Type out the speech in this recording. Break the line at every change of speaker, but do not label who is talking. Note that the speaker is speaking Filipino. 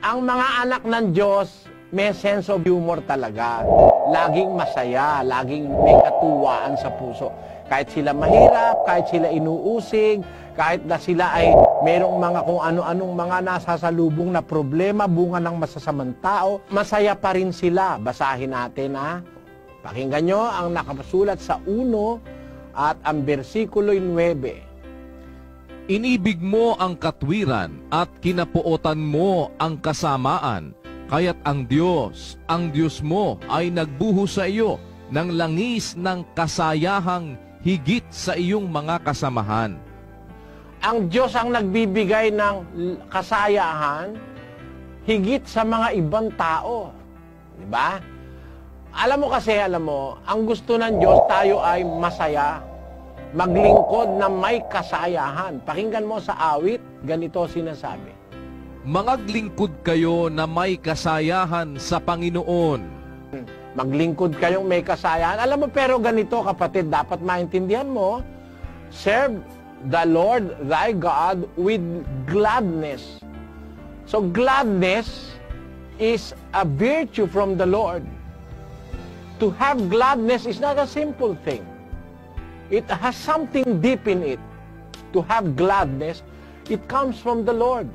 Ang mga anak ng Diyos, may sense of humor talaga. Laging masaya, laging may katuwaan sa puso. Kahit sila mahirap, kahit sila inuusig, kahit na sila ay merong mga kung ano-anong mga nasasalubong na problema, bunga ng masasamang tao, masaya pa rin sila. Basahin natin, ha? Pakinggan nyo ang nakasulat sa 1 at ang versikulo 9.
Inibig mo ang katwiran at kinapuotan mo ang kasamaan, kaya't ang Diyos mo ay nagbuhos sa iyo ng langis ng kasayahang higit sa iyong mga kasamahan.
Ang Diyos ang nagbibigay ng kasayahan higit sa mga ibang tao. Diba? Alam mo, ang gusto ng Diyos, tayo ay masaya. Maglingkod na may kasayahan. Pakinggan mo sa awit, ganito sinasabi.
Mangaglingkod kayo na may kasayahan sa Panginoon.
Maglingkod kayong may kasayahan. Alam mo, pero ganito kapatid, dapat maintindihan mo, serve the Lord thy God with gladness. So gladness is a virtue from the Lord. To have gladness is not a simple thing. It has something deep in it. To have gladness, it comes from the Lord.